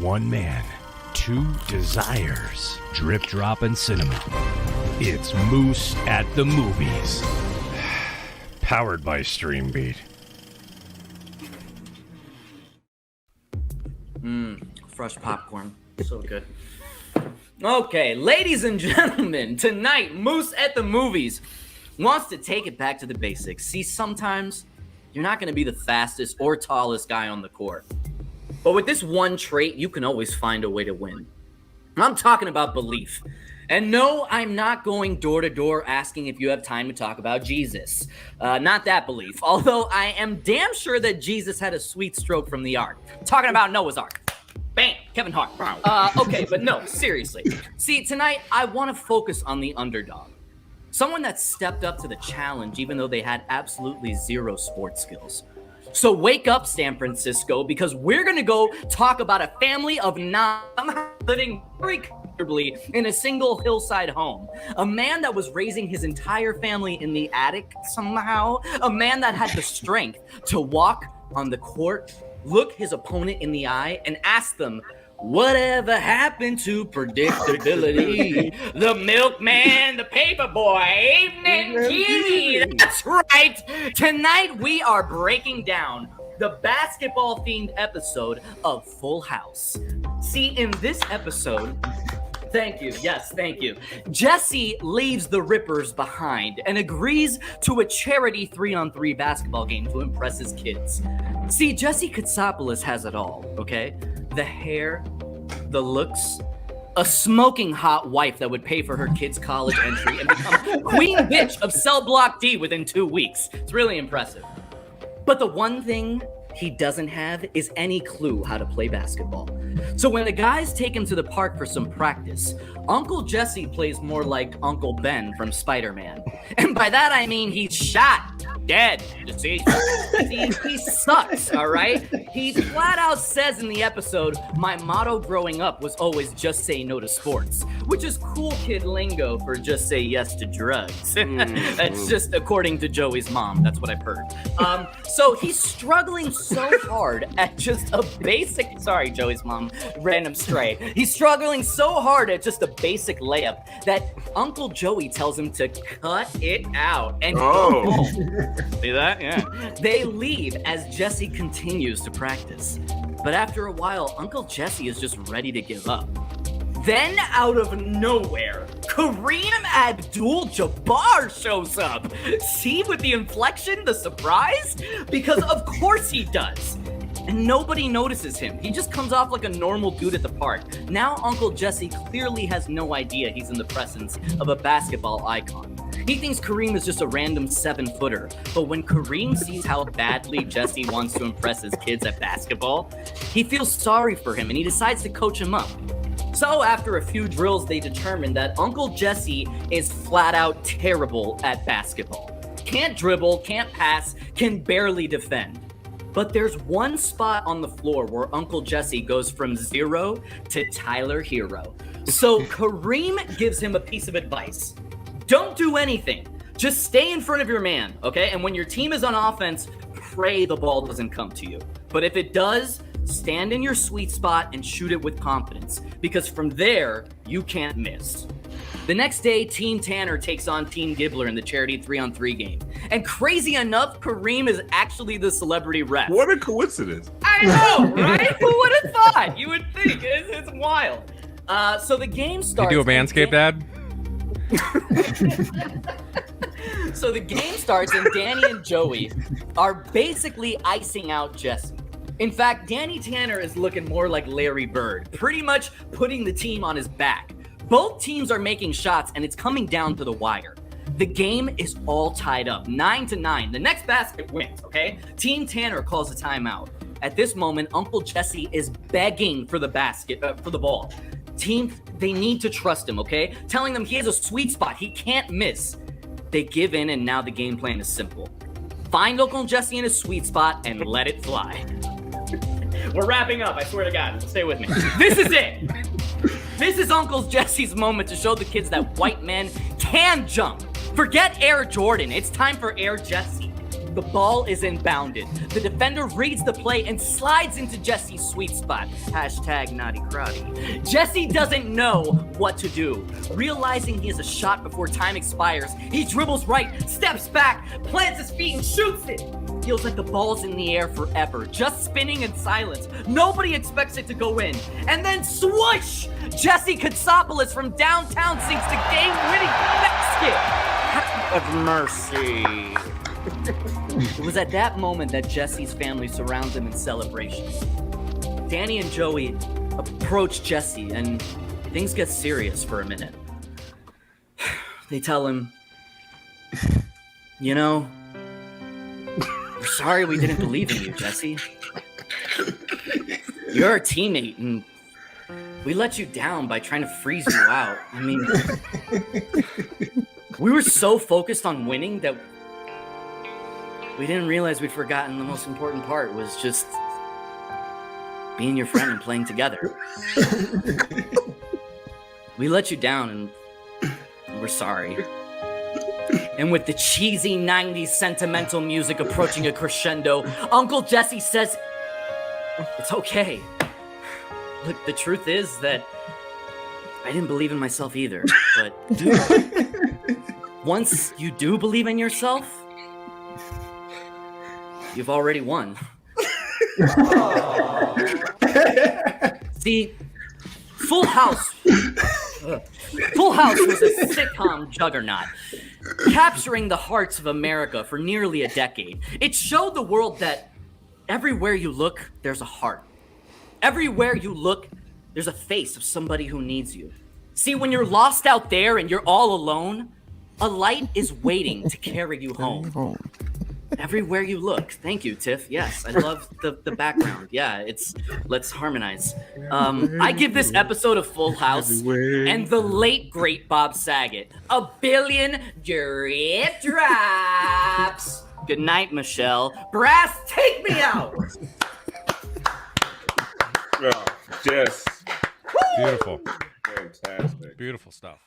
One man, two desires, drip drop and cinema. It's Moose at the Movies. Powered by Streambeat. Fresh popcorn. So good. Okay, ladies and gentlemen, tonight, Moose at the Movies wants to take it back to the basics. See, sometimes you're not going to be the fastest or tallest guy on the court. But with this one trait, you can always find a way to win. I'm talking about belief. And no, I'm not going door to door asking if you have time to talk about Jesus. Not that belief. Although I am damn sure that Jesus had a sweet stroke from the ark. Talking about Noah's Ark. Bam! Kevin Hart. Okay, but no, seriously. See, tonight I want to focus on the underdog. Someone that stepped up to the challenge even though they had absolutely zero sports skills. So wake up, San Francisco, because we're going to go talk about a family of 9 living very comfortably in a single hillside home. A man that was raising his entire family in the attic somehow. A man that had the strength to walk on the court, look his opponent in the eye, and ask them, whatever happened to predictability? The milkman, the paper boy, evening TV. That's right. Tonight we are breaking down the basketball-themed episode of Full House. See, in this episode, thank you. Yes, thank you. Jesse leaves the Rippers behind and agrees to a charity 3-on-3 basketball game to impress his kids. See, Jesse Katsopoulos has it all, okay? The hair, the looks, a smoking hot wife that would pay for her kids' college entry and become queen bitch of Cell Block D within 2 weeks. It's really impressive. But the one thing he doesn't have is any clue how to play basketball. So when the guys take him to the park for some practice, Uncle Jesse plays more like Uncle Ben from Spider-Man. And by that I mean he's shot, dead. See, he sucks, all right? He flat out says in the episode, my motto growing up was always just say no to sports, which is cool kid lingo for just say yes to drugs. That's just according to Joey's mom. That's what I've heard. So he's struggling so hard at just a basic, sorry, Joey's mom, random stray. He's struggling so hard at just a basic layup that Uncle Joey tells him to cut it out and go home. See that? Yeah. They leave as Jesse continues to practice. But after a while, Uncle Jesse is just ready to give up. Then, out of nowhere, Kareem Abdul-Jabbar shows up. See, with the inflection, the surprise? Because of course he does. And nobody notices him. He just comes off like a normal dude at the park. Now Uncle Jesse clearly has no idea he's in the presence of a basketball icon. He thinks Kareem is just a random 7-footer. But when Kareem sees how badly Jesse wants to impress his kids at basketball, he feels sorry for him and he decides to coach him up. So after a few drills, they determine that Uncle Jesse is flat out terrible at basketball. Can't dribble, can't pass, can barely defend. But there's one spot on the floor where Uncle Jesse goes from 0 to Tyler Hero. So Kareem gives him a piece of advice. Don't do anything. Just stay in front of your man, okay? And when your team is on offense, pray the ball doesn't come to you. But if it does, stand in your sweet spot and shoot it with confidence, because from there, you can't miss. The next day, Team Tanner takes on Team Gibbler in the charity 3-on-3 game. And crazy enough, Kareem is actually the celebrity ref. What a coincidence. I know, right? Who would have thought? You would think. It's wild. So the game starts. You do a Manscaped ad? So the game starts and Danny and Joey are basically icing out Jesse. In fact, Danny Tanner is looking more like Larry Bird, pretty much putting the team on his back. Both teams are making shots and it's coming down to the wire. The game is all tied up, 9-9. The next basket wins, okay? Team Tanner calls a timeout. At this moment, Uncle Jesse is begging for the for the ball. Team, they need to trust him, okay? Telling them he has a sweet spot, he can't miss. They give in and now the game plan is simple. Find Uncle Jesse in his sweet spot and let it fly. We're wrapping up, I swear to God. Stay with me. This is it. This is Uncle Jesse's moment to show the kids that white men can jump. Forget Air Jordan. It's time for Air Jesse. The ball is inbounded. The defender reads the play and slides into Jesse's sweet spot. Hashtag naughty crotty. Jesse doesn't know what to do. Realizing he has a shot before time expires, he dribbles right, steps back, plants his feet and shoots it. Feels like the ball's in the air forever, just spinning in silence. Nobody expects it to go in. And then swoosh! Jesse Katsopoulos from downtown sinks the game-winning basket. Have mercy. It was at that moment that Jesse's family surrounds him in celebration. Danny and Joey approach Jesse, and things get serious for a minute. They tell him, you know, we're sorry we didn't believe in you, Jesse. You're our teammate, and we let you down by trying to freeze you out. I mean, we were so focused on winning that we didn't realize we'd forgotten the most important part was just being your friend and playing together. We let you down, and we're sorry. And with the cheesy 90s sentimental music approaching a crescendo, Uncle Jesse says, it's okay. Look, the truth is that I didn't believe in myself either. But once you do believe in yourself, you've already won. See, Full House was a sitcom juggernaut, capturing the hearts of America for nearly a decade. It showed the world that everywhere you look, there's a heart. Everywhere you look, there's a face of somebody who needs you. See, when you're lost out there and you're all alone, a light is waiting to carry you home. Everywhere you look. Thank you, Tiff. Yes, I love the background. Yeah, let's harmonize. I give this episode of Full House and the late, great Bob Saget 1 billion drip drops. Good night, Michelle. Brass, take me out. Oh, yes. Beautiful. Fantastic. Beautiful stuff.